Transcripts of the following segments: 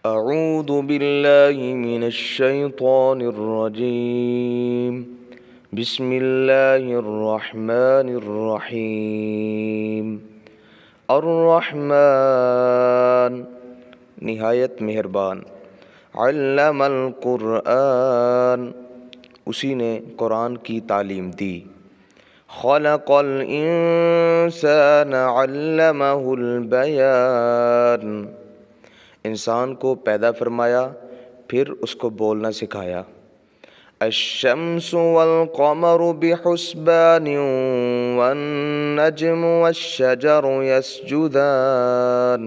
أعوذ بالله من الشيطان الرجيم بسم الله الرحمن الرحیم الرحمن نہایت مہربان، علم القرآن اسی نے قرآن کی تعلیم دی، خلق الانسان علمہ البیان انسان کو پیدا فرمایا پھر اس کو بولنا سکھایا، الشمس والقمر بحسبان والنجم والشجر يسجدان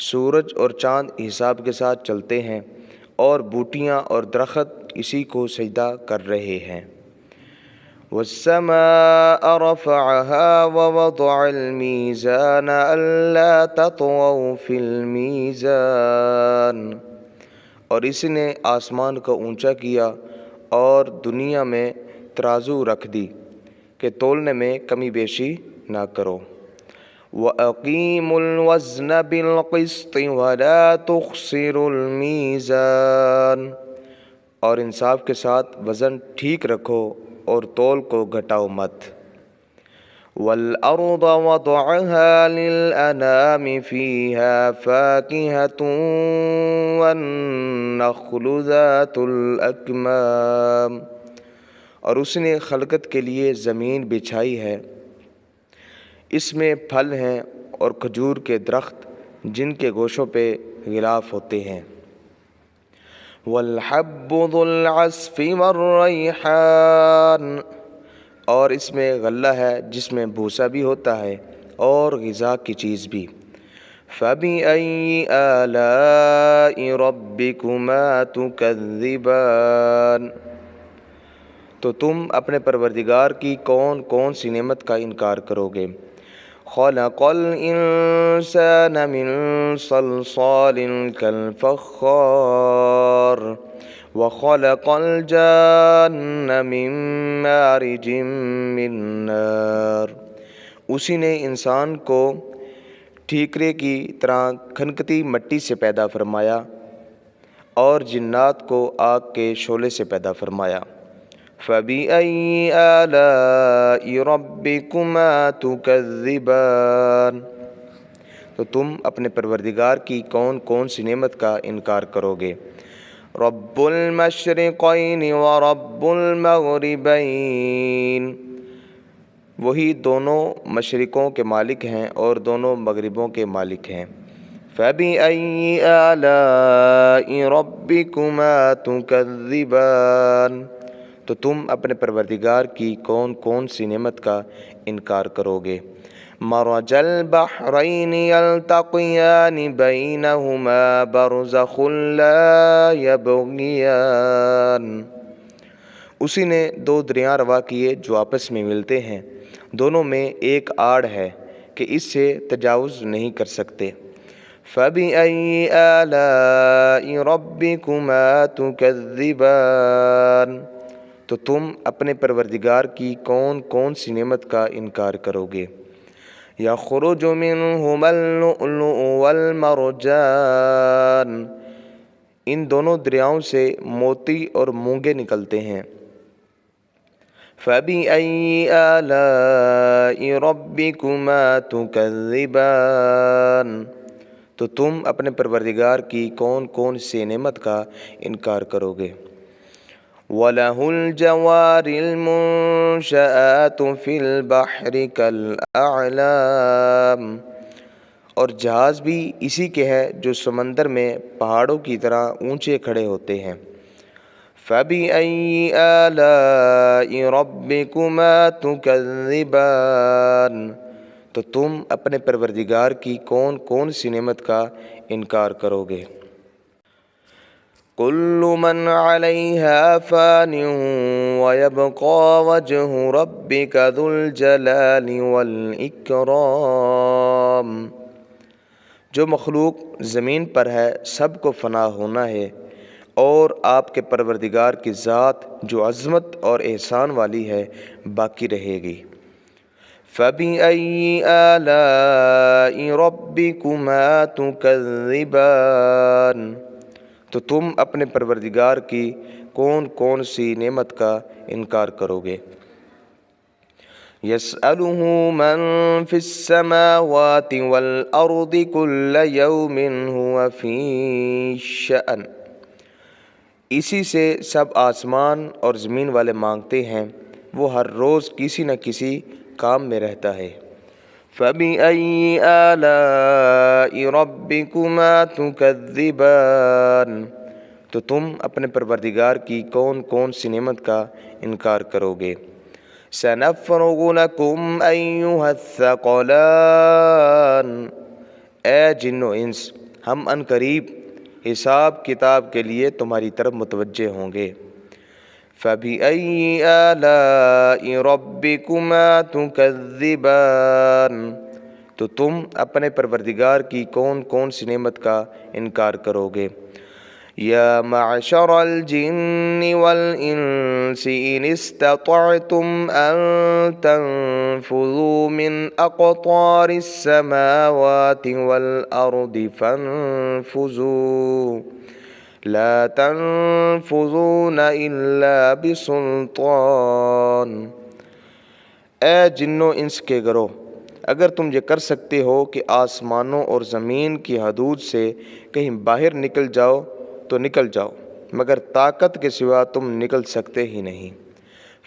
سورج اور چاند حساب کے ساتھ چلتے ہیں اور بوٹیاں اور درخت اسی کو سجدہ کر رہے ہیں، والسماء رفعها ووضع الميزان ألا تطغوا في الميزان اور اس نے آسمان کو اونچا کیا اور دنیا میں ترازو رکھ دی کہ تولنے میں کمی بیشی نہ کرو، وَأَقِيمُوا الْوَزْنَ بِالْقِسْطِ وَلَا تُخْسِرُوا الْمِيزَانَ اور انصاف کے ساتھ وزن ٹھیک رکھو اور تول کو گھٹاؤ مت، وَالْأَرْضَ وَضَعَهَا لِلْأَنَامِ فِيهَا فَاكِهَةٌ وَالنَّخْلُ ذَاتُ الْأَكْمَامِ اور اس نے خلقت کے لیے زمین بچھائی ہے، اس میں پھل ہیں اور کھجور کے درخت جن کے گوشوں پہ غلاف ہوتے ہیں، والحب ذو العصف والریحان اور اس میں غلہ ہے جس میں بھوسا بھی ہوتا ہے اور غذا کی چیز بھی، فَبِأَيِّ آلَاءِ رَبِّكُمَا تُكَذِّبَانِ تو تم اپنے پروردگار کی کون کون سی نعمت کا انکار کرو گے، خلق الانسان من صلصال كالفخار وخلق الجان من مارج من نار اسی نے انسان کو ٹھیکرے کی طرح کھنکتی مٹی سے پیدا فرمایا اور جنات کو آگ کے شعلے سے پیدا فرمایا، فَبِأَيِّ آلَاءِ رَبِّكُمَا تُكَذِّبَانِ تو تم اپنے پروردگار کی کون کون سی نعمت کا انکار کرو گے، رب المشرقین ورب المغربین وہی دونوں مشرقوں کے مالک ہیں اور دونوں مغربوں کے مالک ہیں، فَبِأَيِّ آلَاءِ رَبِّكُمَا تُكَذِّبَانِ تو تم اپنے پروردگار کی کون کون سی نعمت کا انکار کرو گے، مرج البحرین یلتقیان بینہما برزخ لا یبغیان اسی نے دو دریا روا کیے جو آپس میں ملتے ہیں، دونوں میں ایک آڑ ہے کہ اس سے تجاوز نہیں کر سکتے، فَبِأَيِّ آلَاءِ رَبِّكُمَا تُكَذِّبَانِ تو تم اپنے پروردگار کی کون کون سی نعمت کا انکار کرو گے، یخرج منہما اللؤلؤ والمرجان ان دونوں دریاؤں سے موتی اور مونگے نکلتے ہیں، فَبِأَيِّ آلَاءِ رَبِّكُمَا تُكَذِّبَانِ تو تم اپنے پروردگار کی کون کون سی نعمت کا انکار کرو گے، وَلَهُ الْجَوَارِ الْمُنشَآتُ فِي الْبَحْرِ كَالْأَعْلَامِ اور جہاز بھی اسی کے ہے جو سمندر میں پہاڑوں کی طرح اونچے کھڑے ہوتے ہیں، فَبِأَيِّ آلَاءِ رَبِّكُمَا تُكَذِّبَانِ تو تم اپنے پروردگار کی کون کون سی نعمت کا انکار کرو گے، كل من عليها فان ويبقى وجه ربك ذو الجلال والإكرام جو مخلوق زمین پر ہے سب کو فنا ہونا ہے اور آپ کے پروردگار کی ذات جو عظمت اور احسان والی ہے باقی رہے گی، فَبِأَيِّ آلَاءِ رَبِّكُمَا تُكَذِّبَانِ، تو تم اپنے پروردگار کی کون کون سی نعمت کا انکار کرو گے؟ يَسْأَلُهُ مَن فِي السَّمَاوَاتِ وَالْأَرْضِ كُلَّ يَوْمٍ هُوَ فِي شَأْنٍ، اسی سے سب آسمان اور زمین والے مانگتے ہیں، وہ ہر روز کسی نہ کسی کام میں رہتا ہے۔ فَبِأَيِّ آلَاءِ رَبِّكُمَا تُكَذِّبَانِ، تو تم اپنے پروردگار کی کون کون سی نعمت کا انکار کرو گے؟ سَنَفْرُغُ لَكُمْ أَيُّهَا الثَّقَلَانِ، اے جن و انس، ہم عنقریب حساب کتاب کے لیے تمہاری طرف متوجہ ہوں گے۔ فَبِأَيِّ آلَاءِ رَبِّكُمَا تُكَذِّبَانِ، تو تم اپنے پروردگار کی کون کون سی نعمت کا انکار کرو گے؟ یا معشر الجن والانس ان استطعتم ان تنفذوا من اقطار السماوات والارض فانفذوا لا تنفذون الا بسلطان، اے جنوں انس کے گروہ، اگر تم یہ کر سکتے ہو کہ آسمانوں اور زمین کی حدود سے کہیں باہر نکل جاؤ تو نکل جاؤ، مگر طاقت کے سوا تم نکل سکتے ہی نہیں۔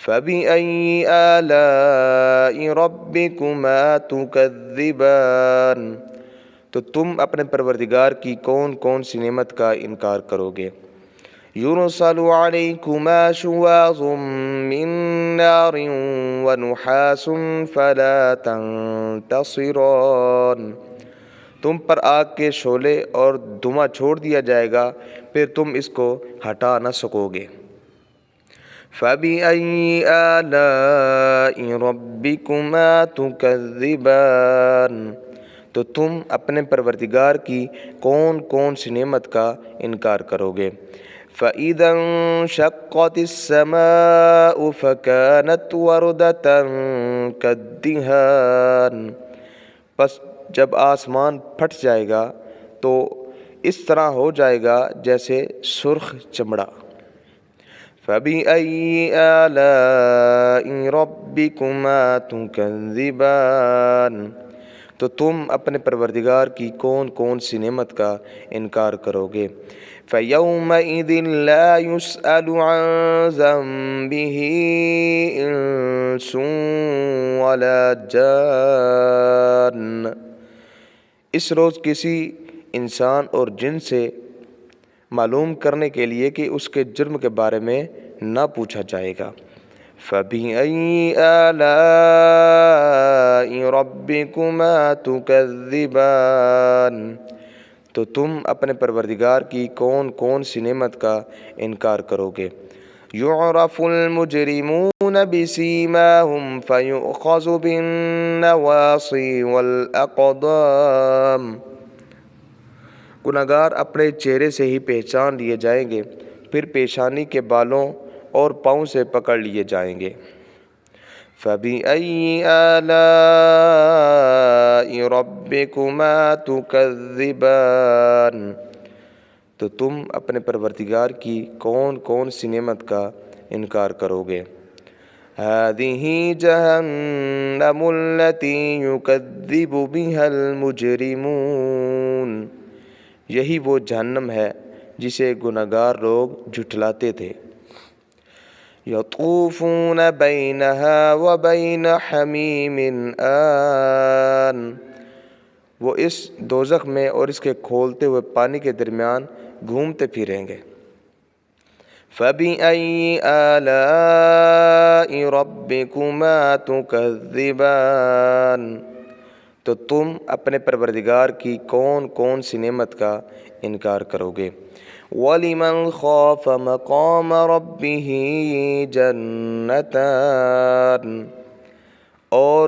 فَبِأَيِّ آلَاءِ رَبِّكُمَا تُكَذِّبَانِ، تو تم اپنے پروردگار کی کون کون سی نعمت کا انکار کرو گے؟ يُرْسَلُ عَلَيْكُمَا شُوَاظٌ مِّن نَّارٍ وَنُحَاسٌ فَلَا تَنتَصِرَانِ، تم پر آگ کے شعلے اور دھواں چھوڑ دیا جائے گا، پھر تم اس کو ہٹا نہ سکو گے۔ فَبِأَيِّ آلَاءِ رَبِّكُمَا تُكَذِّبَانِ، تو تم اپنے پروردگار کی کون کون سی نعمت کا انکار کرو گے؟ فَإِذَا انشَقَّتِ السَّمَاءُ فَكَانَتْ وَرْدَةً كَالدِّهَانِ، پس جب آسمان پھٹ جائے گا تو اس طرح ہو جائے گا جیسے سرخ چمڑا۔ فَبِأَيِّ آلَاءِ رَبِّكُمَا تُكَذِّبَانِ، تو تم اپنے پروردگار کی کون کون سی نعمت کا انکار کرو گے؟ فَيَوْمَئِذٍ لَا يُسْأَلُ عَن ذَنبِهِ إِنسٌ وَلَا جَانٌ، اس روز کسی انسان اور جن سے معلوم کرنے کے لیے کہ اس کے جرم کے بارے میں نہ پوچھا جائے گا۔ فَبِأَيِّ آلَاءِ رَبِّكُمَا تُكَذِّبَانِ، تو تم اپنے پروردگار کی کون کون سی نعمت کا انکار کرو گے؟ يُعْرَفُ الْمُجْرِمُونَ بِسِيمَاهُمْ فَيُؤْخَذُ بِالنَّوَاصِي وَالْأَقْدَامِ، گنہگار اپنے چہرے سے ہی پہچان لیے جائیں گے، پھر پیشانی کے بالوں اور پاؤں سے پکڑ لیے جائیں گے۔ فَبِأَيِّ آلَاءِ رَبِّكُمَا تُكَذِّبَانِ، تو تم اپنے پروردگار کی کون کون سی نعمت کا انکار کرو گے؟ هَذِهِ جَهَنَّمُ الَّتِي يُكَذِّبُ بِهَا الْمُجْرِمُونَ، یہی وہ جہنم ہے جسے گنہگار لوگ جھٹلاتے تھے۔ يَطُوفُونَ بَيْنَهَا وَبَيْنَ حَمِيمٍ آنٍ، وہ اس دوزخ میں اور اس کے کھولتے ہوئے پانی کے درمیان گھومتے پھریں گے۔ فَبِأَيِّ آلَاءِ رَبِّكُمَا تُكَذِّبَانِ، تو تم اپنے پروردگار کی کون کون سی نعمت کا انکار کرو گے؟ وَلِمَنْ خَافَ مَقَامَ رَبِّهِ جَنَّتَانِ، اور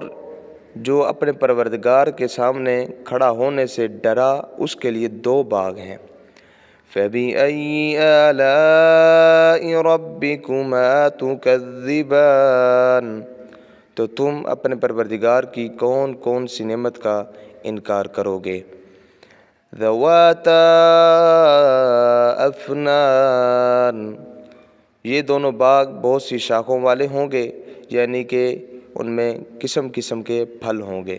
جو اپنے پروردگار کے سامنے کھڑا ہونے سے ڈرا اس کے لیے دو باغ ہیں۔ فَبِأَيِّ آلَاءِ رَبِّكُمَا تُكَذِّبَانِ، تو تم اپنے پروردگار کی کون کون سی نعمت کا انکار کرو گے۔ ذواتا افنان، یہ دونوں باغ بہت سی شاخوں والے ہوں گے، یعنی کہ ان میں قسم قسم کے پھل ہوں گے۔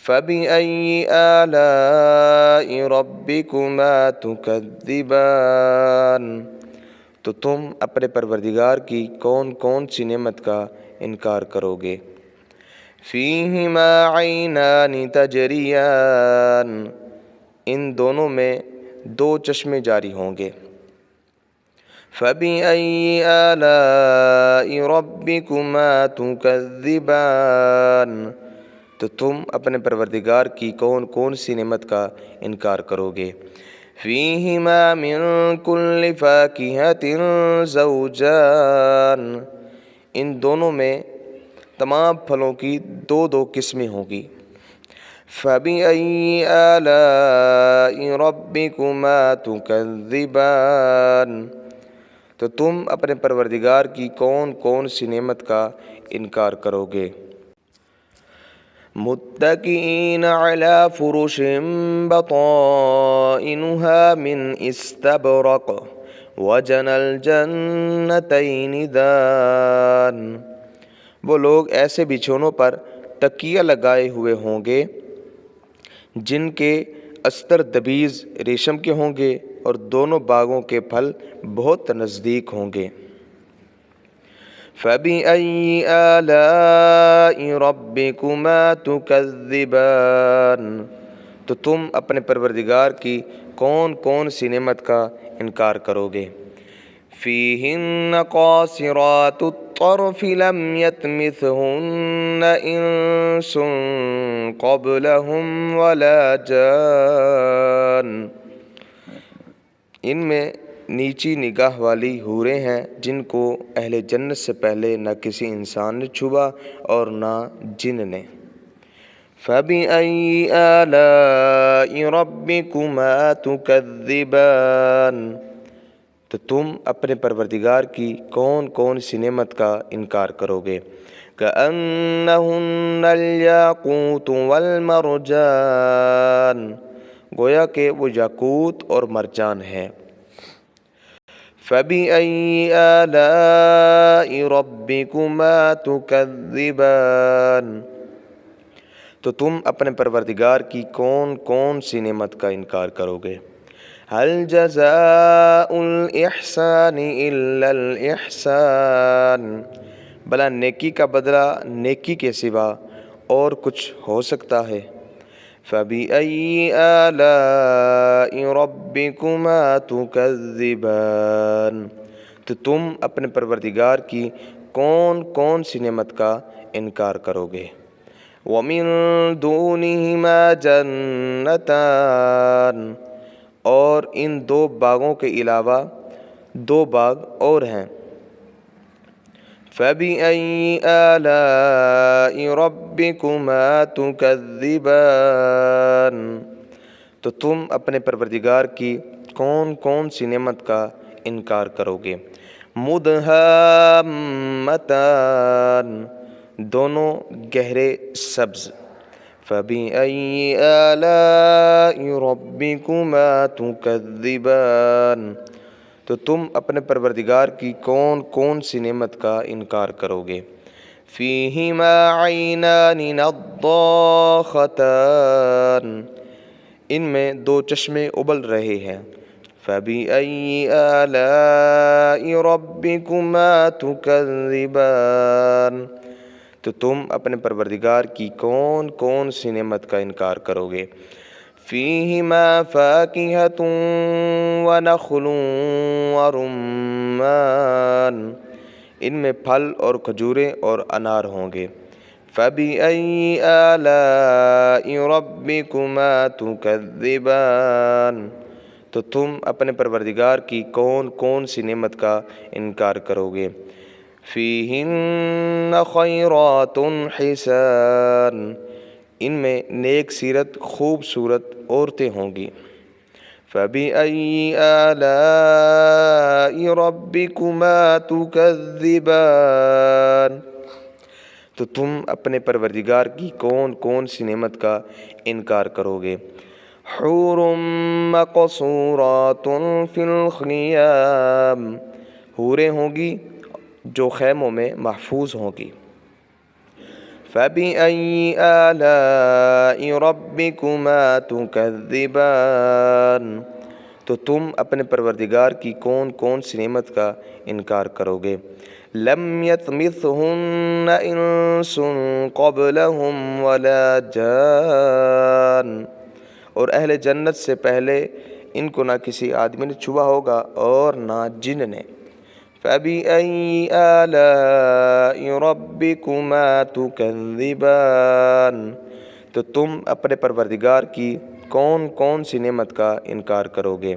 فَبِأَيِّ آلَاءِ رَبِّكُمَا تُكَذِّبَانِ، تو تم اپنے پروردگار کی کون کون سی نعمت کا انکار کرو گے۔ فِيهِمَا عَيْنَانِ تَجْرِيَانِ، ان دونوں میں دو چشمے جاری ہوں گے۔ فَبِأَيِّ آلَاءِ رَبِّكُمَا تُكَذِّبَانِ، تو تم اپنے پروردگار کی کون کون سی نعمت کا انکار کرو گے۔ فِيهِمَا مِن كُلِّ فَاكِهَةٍ زَوْجَانِ، ان دونوں میں تمام پھلوں کی دو دو قسمیں ہوں گی۔ فَبِأَيِّ آلَاءِ رَبِّكُمَا تُكَذِّبَانِ، تو تم اپنے پروردگار کی کون کون سی نعمت کا انکار کرو گے۔ متکئین علی فرش بطائنها من استبرق وجنى الجنتین دان، وہ لوگ ایسے بچھونوں پر تکیہ لگائے ہوئے ہوں گے جن کے استر دبیز ریشم کے ہوں گے اور دونوں باغوں کے پھل بہت نزدیک ہوں گے۔ فَبِأَيِّ آلَاءِ رَبِّكُمَا تُكَذِّبَانِ، تو تم اپنے پروردگار کی کون کون سی نعمت کا انکار کرو گے۔ فِيهِنَّ قَاصِرَاتُ الطَّرْفِ لَمْ يَطْمِثْهُنَّ إِنسٌ قَبْلَهُمْ وَلَا جَانٌ، ان میں نیچی نگاہ والی حوریں ہیں جن کو اہل جنت سے پہلے نہ کسی انسان نے چھوا اور نہ جن نے۔ فَبِأَيِّ آلَاءِ رَبِّكُمَا تُكَذِّبَانِ، تو تم اپنے پروردگار کی کون کون سی نعمت کا انکار کرو گے۔ كَأَنَّهُنَّ الْيَاقُوتُ وَالْمَرْجَانُ، گویا کہ وہ یاقوت اور مرجان ہے۔ فَبِأَيِّ آلَاءِ رَبِّكُمَا تُكَذِّبَانِ، تو تم اپنے پروردگار کی کون کون سی نعمت کا انکار کرو گے۔ هَلْ جَزَاءُ الْإِحْسَانِ إِلَّا الْإِحْسَانُ، بھلا نیکی کا بدلہ نیکی کے سوا اور کچھ ہو سکتا ہے۔ فَبِأَيِّ آلَاءِ رَبِّكُمَا تُكَذِّبَانِ، تو تم اپنے پروردگار کی کون کون سی نعمت کا انکار کرو گے۔ وَمِن دُونِهِمَا جَنَّتَانِ، اور ان دو باغوں کے علاوہ دو باغ اور ہیں۔ فَبِأَيِّ آلَاءِ رَبِّكُمَا تُكَذِّبَانِ، تو تم اپنے پروردگار کی کون کون سی نعمت کا انکار کرو گے۔ مُدْحَامَّتَانِ، دونوں گہرے سبز۔ فَبِأَيِّ آلَاءِ رَبِّكُمَا تُكَذِّبَانِ، تو تم اپنے پروردگار کی کون کون سی نعمت کا انکار کرو گے۔ فِيهِمَا عَيْنَانِ نَضَّاخَتَانِ، ان میں دو چشمے ابل رہے ہیں۔ فَبِأَيِّ آلَاءِ رَبِّكُمَا تُكَذِّبَانِ، تو تم اپنے پروردگار کی کون کون سی نعمت کا انکار کرو گے۔ فِيهِمَا فَاكِهَةٌ وَنَخْلٌ وَرُمَّانٌ، ان میں پھل اور کھجوریں اور انار ہوں گے۔ فَبِأَيِّ آلَاءِ رَبِّكُمَا تُكَذِّبَانِ، تو تم اپنے پروردگار کی کون کون سی نعمت کا انکار کرو گے۔ فِيهِنَّ خَيْرَاتٌ حِسَانٌ، ان میں نیک سیرت خوبصورت عورتیں ہوں گی۔ فَبِأَيِّ آلَاءِ رَبِّكُمَا تُكَذِّبَانِ، تو تم اپنے پروردگار کی کون کون سی نعمت کا انکار کرو گے۔ حور مقصورات فی الخیام، حوریں ہوں گی جو خیموں میں محفوظ ہوں گی۔ فَبِأَيِّ آلَاءِ رَبِّكُمَا تُكَذِّبَانِ، تو تم اپنے پروردگار کی کون کون سی نعمت کا انکار کرو گے۔ لَمْ يَطْمِثْهُنَّ إِنسٌ قَبْلَهُمْ وَلَا جَانٌ، اور اہل جنت سے پہلے ان کو نہ کسی آدمی نے چھوا ہوگا اور نہ جن نے۔ فَبِأَيِّ آلَاءِ رَبِّكُمَا تُكَذِّبَانِ، تو تم اپنے پروردگار کی کون کون سی نعمت کا انکار کرو گے۔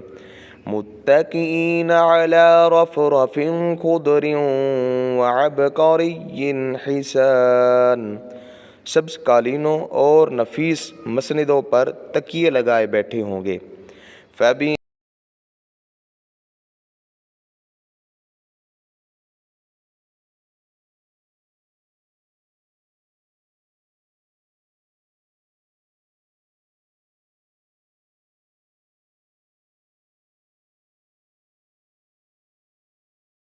متکئین علی رفرف خضر وعبقری حسان، سبز قالینوں اور نفیس مسندوں پر تکیے لگائے بیٹھے ہوں گے۔